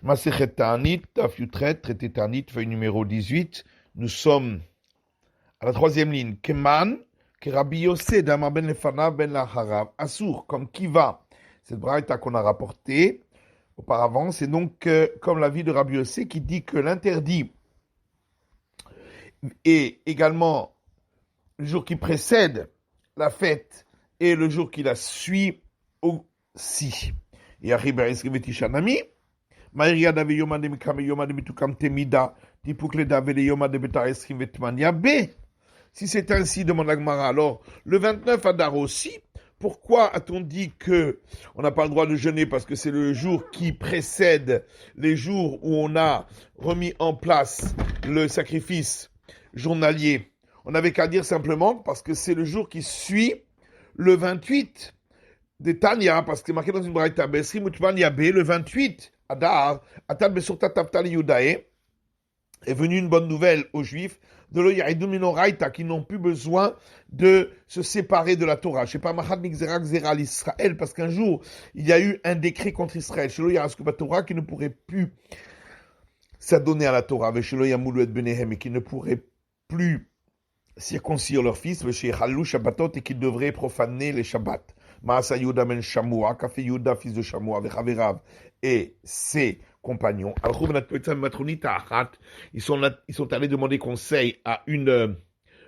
Masechet Ta'anit, Daf Yutret, traité Ta'anit, feuille numéro 18. Nous sommes à la troisième ligne. Keman, que Rabbi Yossé, Damar ben Lefana, ben Laharav, Assour, comme Kiva. Cette braïta qu'on a rapportée auparavant, c'est donc comme l'avis de Rabbi Yossé qui dit que l'interdit est également le jour qui précède la fête et le jour qui la suit aussi. Et arrive à Esriveti Shanami. Maïria dave yoma de mikame yoma de bitukam temida, tipukle dave le yoma de betar esrivetmania B. Si c'est ainsi, demande l'Agmara, alors le 29 Adar aussi, pourquoi a-t-on dit que on n'a pas le droit de jeûner parce que c'est le jour qui précède les jours où on a remis en place le sacrifice journalier? On n'avait qu'à dire simplement parce que c'est le jour qui suit le 28 de Tanya, parce que c'est marqué dans une braïta, Besri Mutmania B, le 28 Adar, Atal Besurta Taptal Yudae, est venue une bonne nouvelle aux Juifs de l'Oyaïdouminoraïta qui n'ont plus besoin de se séparer de la Torah. Je sais pas, Mahad Mixerak Zera l'Israël, parce qu'un jour, il y a eu un décret contre Israël. Chez l'Oyaïskuba Torah qui ne pourrait plus s'adonner à la Torah, avec chez l'Oyaïmoulouet Benehem et qui ne pourrait plus circoncire leurs fils, chez Halou Shabbatot et qui devraient profaner les Shabbats. Maasa Yuda ben Shamoua, Kafé Yuda, fils de Shamoua, avec Haverav et ses compagnons. Ils sont allés demander conseil à une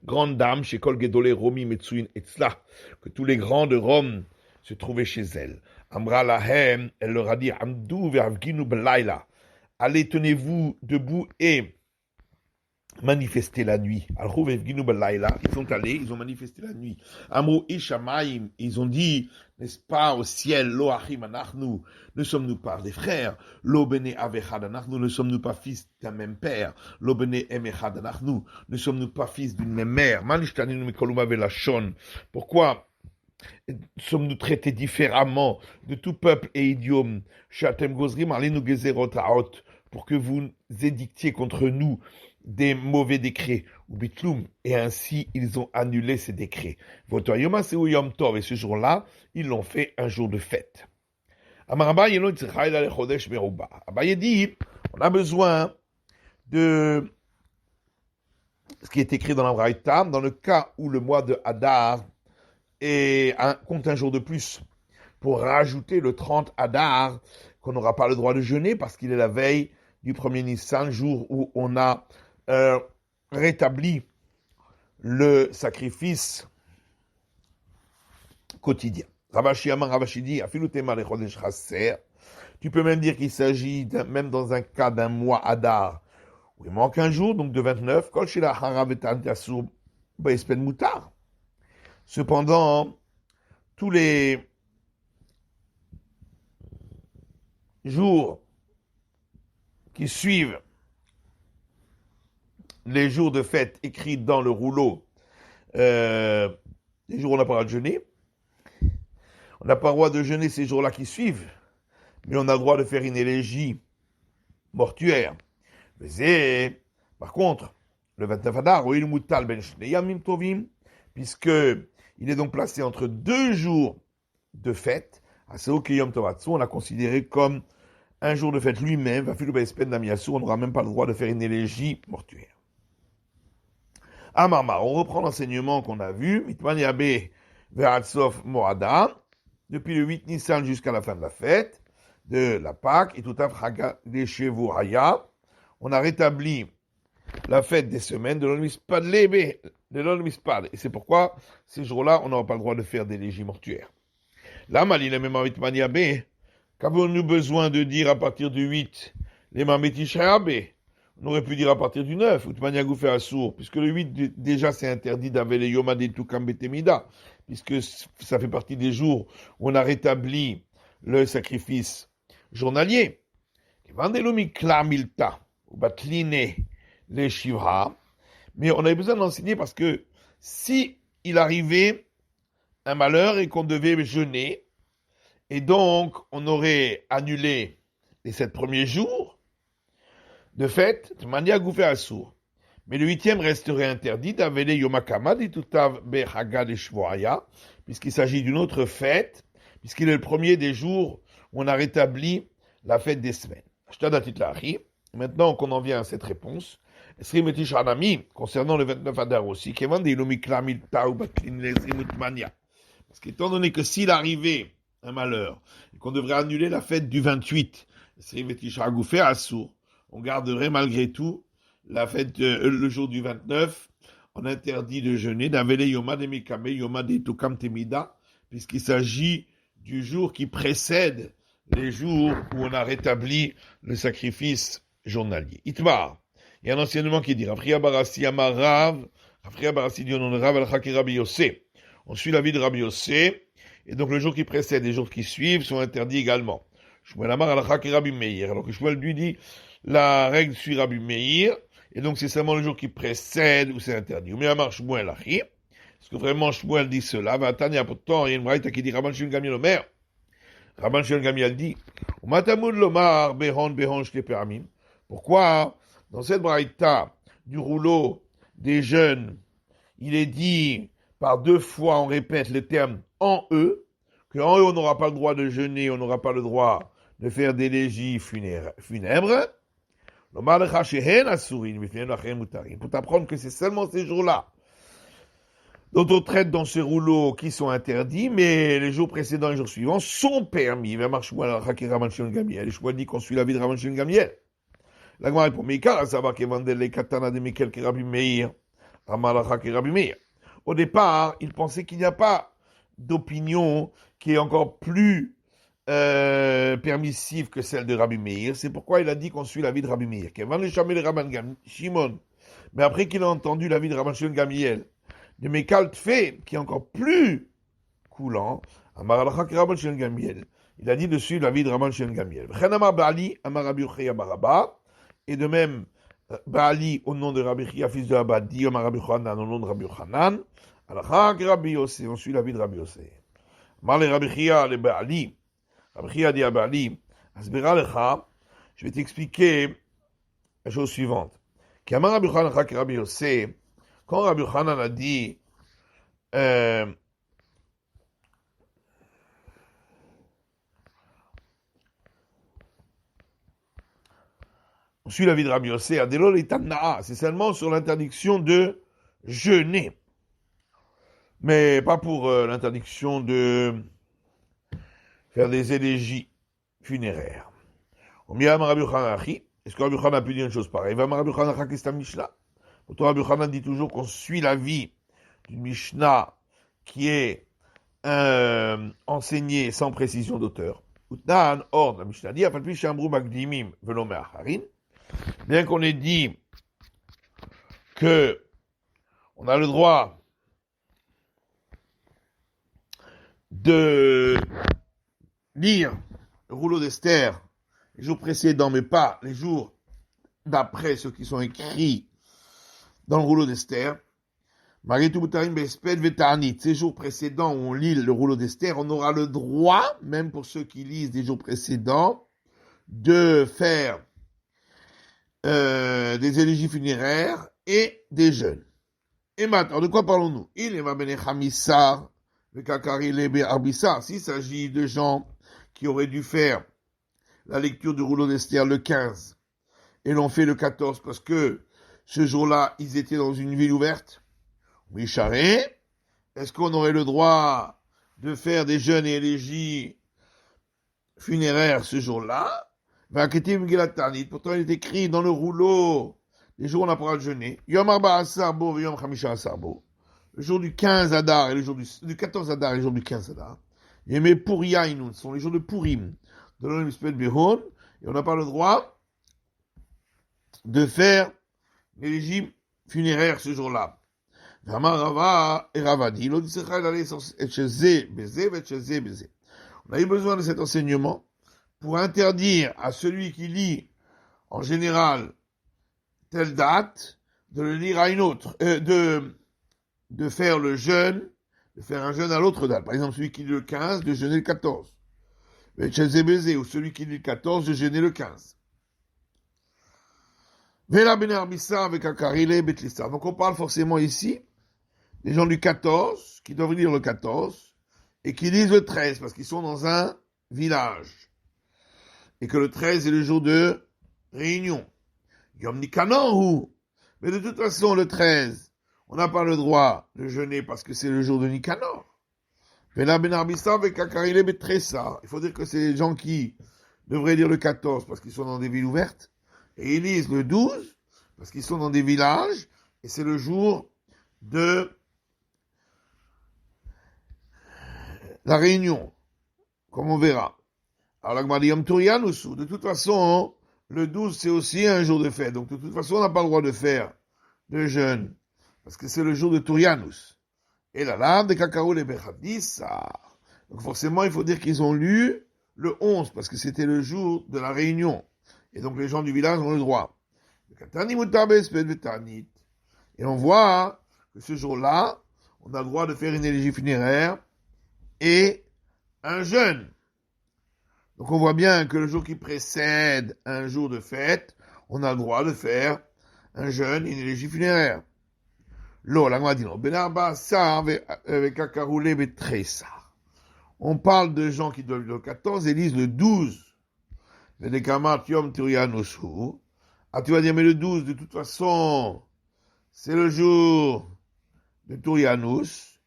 grande dame chez Kol Gedolé Romi Metsuin Etzla, que tous les grands de Rome se trouvaient chez elle. Amra Lahem, elle leur a dit, Amdou ve'avginu belayla, allez, tenez-vous debout et manifester la nuit. Ils sont allés, ils ont manifesté la nuit. Amrou Ishamaim, ils ont dit, n'est-ce pas, au ciel, Lo Achim Anachnu, ne sommes-nous pas des frères? Lo Bene Avechad Anachnu, ne sommes-nous pas fils d'un même père? Lo Bene Emechad Anachnu, ne sommes-nous pas fils d'une même mère? Manishtaninu Mikoluma Velashon. Pourquoi sommes-nous traités différemment de tout peuple et idiome? Shatem Gozrim Alinu Gezerot Haot, pour que vous édictiez contre nous des mauvais décrets, ou bitloum, et ainsi ils ont annulé ces décrets. Votre Yom c'est Yom Tov, et ce jour-là, ils l'ont fait un jour de fête. Abaye dit, on a besoin de ce qui est écrit dans la Braïta, dans le cas où le mois de Hadar compte un jour de plus, pour rajouter le 30 Hadar, qu'on n'aura pas le droit de jeûner, parce qu'il est la veille du premier Nissan, jour où on a rétabli le sacrifice quotidien. Ravashi dit, tu peux même dire qu'il s'agit, même dans un cas d'un mois Hadar, où il manque un jour, donc de 29, cependant, tous les jours qui suivent les jours de fête écrits dans le rouleau, les jours où on n'a pas le droit de jeûner, on n'a pas le droit de jeûner ces jours-là qui suivent, mais on a le droit de faire une élégie mortuaire. Mais par contre, le 29 Adar, puisque il est donc placé entre deux jours de fête, on l'a considéré comme un jour de fête lui-même, on n'aura même pas le droit de faire une élégie mortuaire. Amarmar, on reprend l'enseignement qu'on a vu, depuis le 8 Nissan jusqu'à la fin de la fête, de la Pâque, et tout à Haya, on a rétabli la fête des semaines de l'Olmispad, et c'est pourquoi, ces jours-là, on n'aura pas le droit de faire d'élégie mortuaire. Là, qu'avons-nous besoin de dire à partir du 8, les Mamétishayabe? On aurait pu dire à partir du 9, puisque le 8 déjà c'est interdit d'avoir les Yoma de Tukam Betemida, puisque ça fait partie des jours où on a rétabli le sacrifice journalier. Mais on avait besoin d'enseigner parce que si il arrivait un malheur et qu'on devait jeûner, et donc on aurait annulé les 7 premiers jours de fête, de manière à gouffer à sourd. Mais le 8e resterait interdit d'avele yomakama ditutav bechaga de shvoaya, puisqu'il s'agit d'une autre fête, puisqu'il est le premier des jours où on a rétabli la fête des semaines. Maintenant qu'on en vient à cette réponse, concernant le 29 Adar aussi, parce qu'étant donné que s'il arrivait un malheur, et qu'on devrait annuler la fête du 28, on garderait malgré tout la fête, le jour du 29, on interdit de jeûner, d'avele yoma de mikame, yoma de tukam temida, puisqu'il s'agit du jour qui précède les jours où on a rétabli le sacrifice journalier. Itmar, il y a un enseignement qui dit, Rafria Barassi Amarav, Rafria Barassi dit au nom de Rav al-Chaki Rabbi Yossé. On suit l'avis de Rabbi Yossé, et donc le jour qui précède et les jours qui suivent sont interdits également. Shmuel Amar al-Chaki Rabbi Meir, alors que Shmuel lui dit, la règle suit Rabbi Meir, et donc c'est seulement le jour qui précède où c'est interdit. Mais Amar Shmuel Achi, est-ce que vraiment Shmuel dit cela? Va Tanya, pourtant, il y a une braïta qui dit Rabban Shimon Gamliel Omer. Rabban Shimon Gamliel dit, Umatamud lomar behon shte peramim. Pourquoi, dans cette braïta du rouleau des jeunes, il est dit par deux fois, on répète le terme en eux, qu'en eux on n'aura pas le droit de jeûner, on n'aura pas le droit de faire d'élégies funèbres. Pour t'apprendre que c'est seulement ces jours-là dont on traite dans ces rouleaux qui sont interdits, mais les jours précédents et les jours suivants sont permis. Et Shmuel dit qu'on suit l'avis de Rabban Shimon Gamliel. La Gemara répond, mais à savoir que vendait les katana de Mikel qui Rabbi Meir, Amalacha qui Rabbi Meir. Au départ, il pensait qu'il n'y a pas d'opinion qui est encore plus permissive que celle de Rabbi Meir. C'est pourquoi il a dit qu'on suit l'avis de Rabbi Meir. Shimon. Mais après qu'il a entendu l'avis de Rabban Shimon Gamliel, de Mekal Tfé, qui est encore plus coulant, Amalacha qui Rabban Shimon Gamliel. Il a dit de suivre l'avis de Rabban Shimon Gamliel. Et de même, Baali au nom de Rabbi Chia, fils de Abadi, Rabbi Yochanan au nom de Rabbi Yochanan, Rabbi Yossé, on suit l'avis de Rabbi Yossé. Marle Rabbi Chia, le Baali, Rabbi Chia dit à Baali, Asbera lecha, je vais t'expliquer la chose suivante. Kamar Rabbi Yochanan, Rabbi Yossé, quand Rabbi Yochanan a dit, on suit l'avis de Rabbi Yossé, c'est seulement sur l'interdiction de jeûner, mais pas pour l'interdiction de faire des élégies funéraires. Est-ce que Rabbi Yochanan a pu dire une chose pareille? Pourtant, Rabbi Yochanan dit toujours qu'on suit l'avis d'une Mishnah qui est enseignée sans précision d'auteur. Or, la Mishnah dit, bien qu'on ait dit que on a le droit de lire le rouleau d'Esther les jours précédents, mais pas les jours d'après ceux qui sont écrits dans le rouleau d'Esther. Ces jours précédents où on lit le rouleau d'Esther, on aura le droit, même pour ceux qui lisent des jours précédents, de faire des élégies funéraires et des jeûnes. Et maintenant, de quoi parlons-nous? Il est s'il s'agit de gens qui auraient dû faire la lecture du rouleau d'Esther le 15 et l'ont fait le 14 parce que ce jour-là, ils étaient dans une ville ouverte. Oui, charré. Est-ce qu'on aurait le droit de faire des jeûnes et élégies funéraires ce jour-là? Pourtant, il est écrit dans le rouleau les jours où on n'a pas le droit de jeûner. Yom Arba Asarbo, Yom Chamisha Asarbo. Le jour du 15 Adar et le jour du 14 Adar et le jour du 15 Adar. Yemé Puriyainun, ce sont les jours de Purim. De l'Olympisped Behon. Et on n'a pas le droit de faire l'élégie funéraire ce jour-là. Rava et Ravadi, on a eu besoin de cet enseignement pour interdire à celui qui lit en général telle date de le lire à une autre, de faire le jeûne, de faire un jeûne à l'autre date. Par exemple, celui qui lit le 15, de jeûner le 14. Ou celui qui lit le 14, de jeûner le 15. Donc on parle forcément ici des gens du 14 qui doivent lire le 14 et qui lisent le 13 parce qu'ils sont dans un village et que le 13 est le jour de réunion. Yom Nicanor, mais de toute façon, le 13, on n'a pas le droit de jeûner parce que c'est le jour de Nicanor. Il faut dire que c'est les gens qui devraient lire le 14 parce qu'ils sont dans des villes ouvertes, et ils lisent le 12 parce qu'ils sont dans des villages, et c'est le jour de la réunion, comme on verra. Alors la Gemara dit Yom Turianusu. De toute façon, le 12 c'est aussi un jour de fête, donc de toute façon on n'a pas le droit de faire de jeûne, parce que c'est le jour de Turianus. Et la lame de Kakaou les Bechadissa. Donc forcément, il faut dire qu'ils ont lu le 11, parce que c'était le jour de la réunion. Et donc les gens du village ont le droit. Et on voit que ce jour-là, on a le droit de faire une élégie funéraire et un jeûne. Donc on voit bien que le jour qui précède un jour de fête, on a le droit de faire un jeûne et une élégie funéraire. On parle de gens qui doivent le 14 et lisent le 12. Ah, tu vas dire, mais le 12, de toute façon, c'est le jour de Turianus.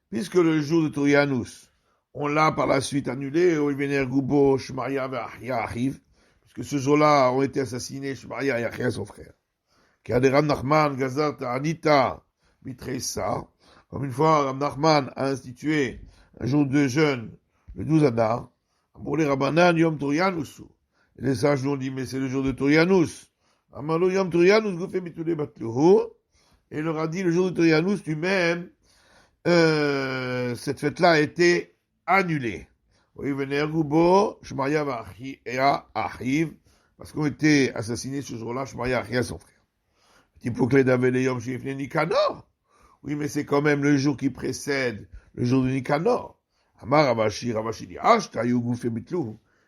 Puisque le jour de Turianus, on l'a par la suite annulé, que ce jour-là ont été assassinés Shmaria et Achia, son frère. Ram Nachman, Gazar, Ta'anita, Mitresa. Comme une fois, Ram Nachman a institué un jour de jeûne, le 12 Adar, pour les Rabbanan, Yom Turianus. Et les sages nous ont dit, mais c'est le jour de Turianus. Amalo Yom Turianus, Goufé Mitule Batluhu. Et il leur a dit, le jour de Turianus, lui-même, cette fête-là a été annulée. Oui, parce qu'on était assassinés ce jour-là, Shmaria et son frère. Oui, mais c'est quand même le jour qui précède le jour de Nicanor. Ravashi dit,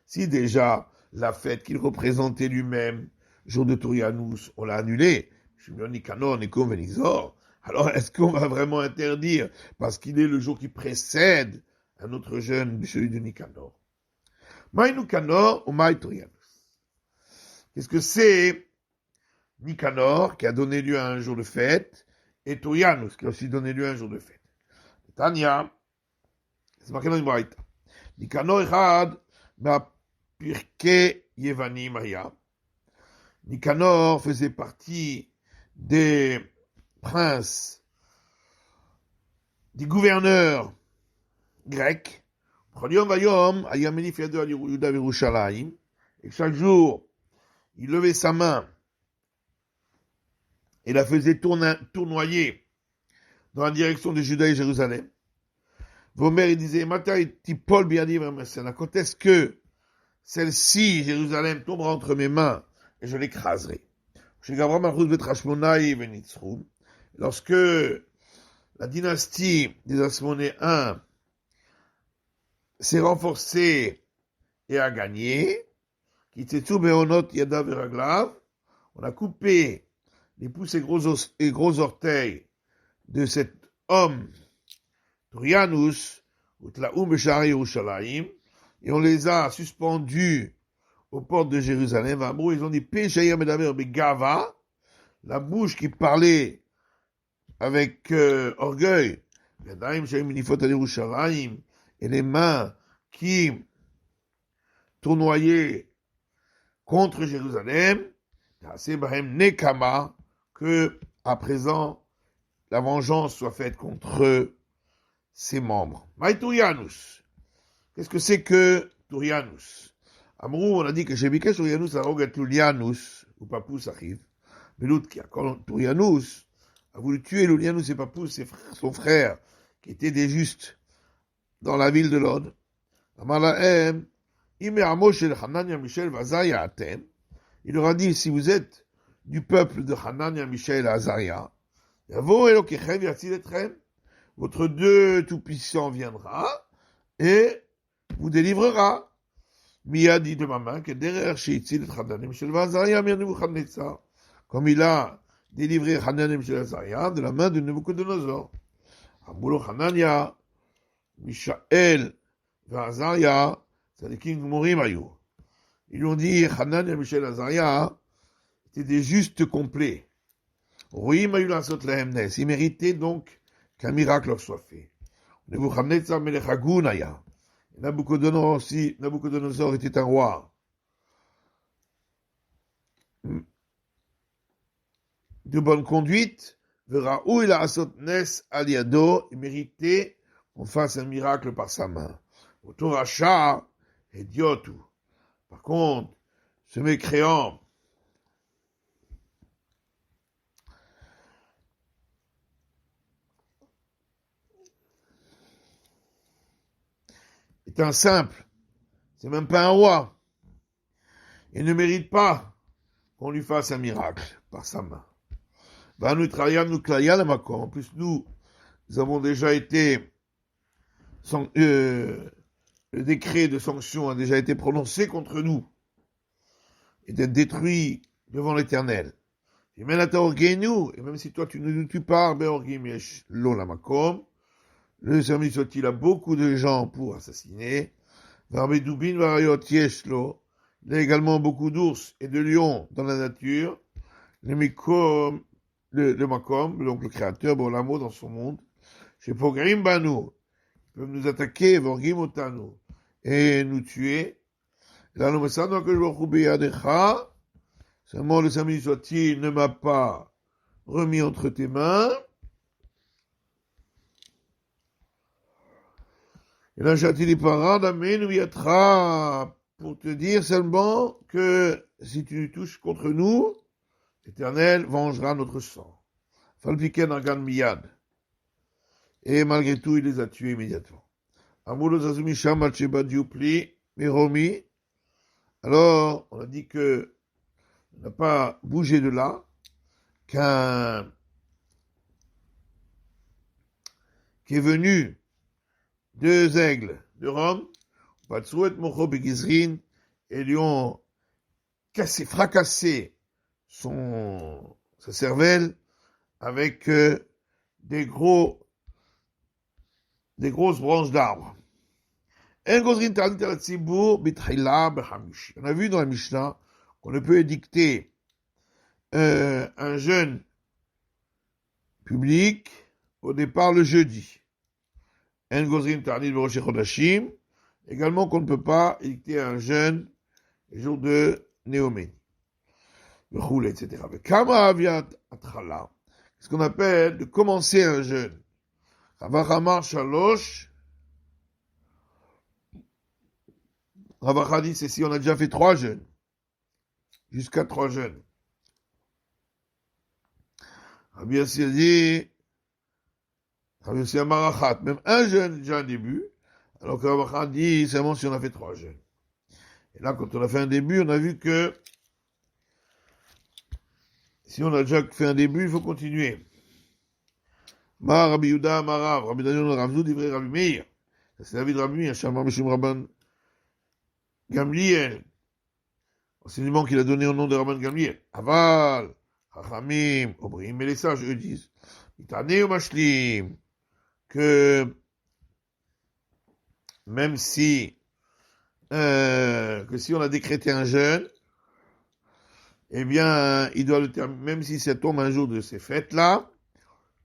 si déjà la fête qu'il représentait lui-même, jour de Turianus, on l'a annulé, Nicanor, Nikom, Venizor, alors est-ce qu'on va vraiment interdire parce qu'il est le jour qui précède un autre jeûne, celui de Nicanor? Maï Nicanor ou Maï Turianus? Qu'est-ce que c'est Nicanor qui a donné lieu à un jour de fête et Turianus qui a aussi donné lieu à un jour de fête? Tania, c'est marqué dans une braïta. Nicanor echad ba'pirke Yevani Maya. Nicanor faisait partie des princes, des gouverneurs grecs. Et chaque jour, il levait sa main et la faisait tournoyer dans la direction de Juda et Jérusalem. Vomer, il disait, quand est-ce que celle-ci, Jérusalem, tombera entre mes mains et je l'écraserai? Lorsque la dynastie des Asmonéens s'est renforcée et a gagné, on a coupé les pouces et gros orteils de cet homme, Turianus, et on les a suspendus aux portes de Jérusalem. Ils ont dit, la bouche qui parlait avec orgueil, et les mains qui tournoyaient contre Jérusalem, que à présent la vengeance soit faite contre ses membres. Maï Turianus. Qu'est-ce que c'est que Turianus? Amrou, on a dit que chez Bikesh Turianus a rogat Lulianus, ou Papous arrive. Mais l'autre qui a, quand Turianus a voulu tuer Lulianus et Papous, son frère, qui étaient des justes dans la ville de Lod. Amalahem, il leur a dit, si vous êtes du peuple de Hanania, Michel et Azaria, votre Dieu Tout-Puissant viendra et vous délivrera. Mia dit de ma main que derrière Sheitzil Hanania, Michel et Azaria, comme il a délivré Hanania, Michel et Azaria de la main de Nebuchadnezzar. Amoulo Hanania, Michaël Azaria, Tzadikim Gmorim Ayu. Ils lui ont dit, Hanan et Michel Azaria étaient des justes complets. Roim Ayu Lasot Lahem Nes. Ils méritaient donc qu'un miracle leur soit fait. Nebuchadnezzar Melech Hagunaya. Nabucodonosor était un roi de bonne conduite. Verra où il a Asot Nes Aliado. Il méritait qu'on fasse un miracle par sa main. Autour Racha, idiotu. Par contre, ce mécréant est un simple. C'est même pas un roi. Il ne mérite pas qu'on lui fasse un miracle par sa main. En plus, nous avons déjà été, le décret de sanction a déjà été prononcé contre nous et d'être détruit devant l'Éternel. Et même si toi tu ne nous tues pas, le service il a beaucoup de gens pour assassiner. Il a également beaucoup d'ours et de lions dans la nature. Le Makom, donc le créateur, Bolamo dans son monde. Chez Pogrim Banu, ils peuvent nous attaquer, Vorgim Otanu, et nous tuer. Là, nous savons que je vais seulement le samedi soit-il ne m'a pas remis entre tes mains. Et là, j'attends parades, amen, pour te dire seulement que si tu touches contre nous, l'Éternel vengera notre sang. Falpiken Argan Miyad. Et malgré tout, il les a tués immédiatement. Amoulo Zazumi Sham Diupli, Meromi. Alors, on a dit que on n'a pas bougé de là, qui est venu 2 aigles de Rome, Patsouet Mocho Begizrin, et lui ont fracassé sa cervelle avec des grosses branches d'arbres. On a vu dans la Mishnah qu'on ne peut édicter un jeûne public au départ le jeudi. Également qu'on ne peut pas édicter un jeûne le jour de Néoménie. Etc. Ce qu'on appelle de commencer un jeûne. Ravachama Shalosh. Ravacha dit, c'est si on a déjà fait 3 jeûnes. Jusqu'à 3 jeûnes. Rabbi Yassir dit, Rabbi Yassir Marachat, même un jeûne, déjà un début. Alors que Ravacha dit, seulement si on a fait 3 jeûnes. Et là, quand on a fait un début, on a vu que si on a déjà fait un début, il faut continuer. Ma Rabbi Yuda, Marav, Rabbi Daniel, Ravzou, Divrei Rabbi Meir. C'est David Rabbi Meir, Shamar Mishum Rabban Gamliel. Enseignement qu'il a donné au nom de Rabban Gamliel. Aval, Chachamim, Obrim, mais les sages, eux disent, Itane ou Mashlim, que même si, on a décrété un jeûne, eh bien, il doit le terminer, même si ça tombe un jour de ces fêtes-là,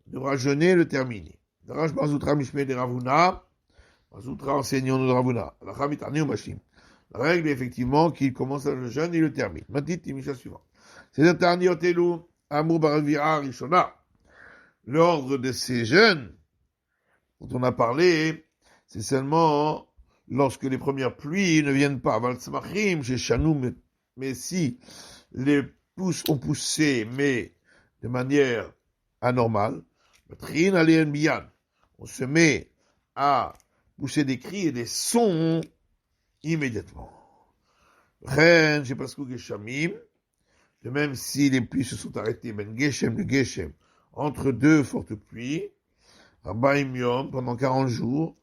il devra jeûner et le terminer. Darash Bazoutra Mishmei de Ravuna, Bazoutra enseignant de Ravuna. La règle est effectivement qu'il commence le jeûne et le termine. Matit Timisha suivant. C'est un Tarniotelu, Amou Baravira Rishona. L'ordre de ces jeûnes, dont on a parlé, c'est seulement lorsque les premières pluies ne viennent pas. Valtzmachim, chez Chanou, mais si les pousses ont poussé, mais de manière anormale, on se met à pousser des cris et des sons immédiatement. De même si les pluies se sont arrêtées, ben Geshem, le Geshem, entre 2 fortes pluies, pendant 40 jours,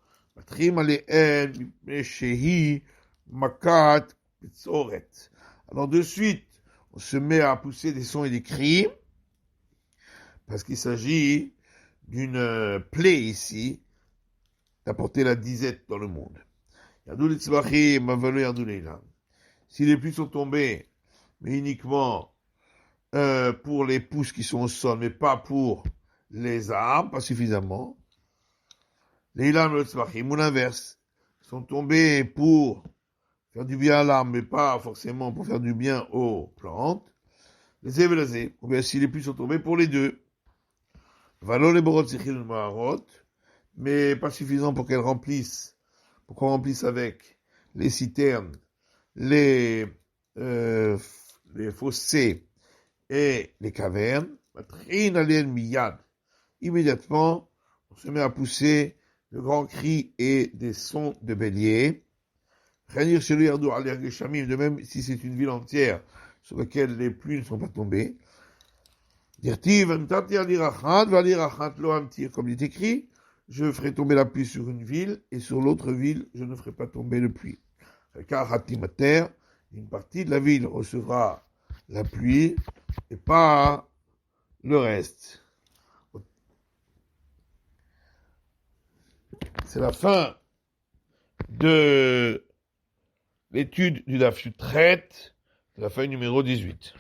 alors de suite, on se met à pousser des sons et des cris, parce qu'il s'agit d'une plaie ici, d'apporter la disette dans le monde. Si les pluies sont tombées, mais uniquement pour les pousses qui sont au sol, mais pas pour les arbres, pas suffisamment, les ilam le tzvachim, ou l'inverse, sont tombés pour faire du bien à l'arbre, mais pas forcément pour faire du bien aux plantes, les évelazés, ou bien si les pluies sont tombées pour les deux, valo les borot sichil maharot, mais pas suffisant pour qu'elles remplissent, pour qu'on remplisse avec les citernes, les fossés et les cavernes, immédiatement, on se met à pousser de grands cris et des sons de bélier. De même si c'est une ville entière sur laquelle les pluies ne sont pas tombées. Comme il est écrit, je ferai tomber la pluie sur une ville et sur l'autre ville, je ne ferai pas tomber de pluie. Car une partie de la ville recevra la pluie et pas le reste. C'est la fin de l'étude du Daf Yutret, de la feuille numéro 18.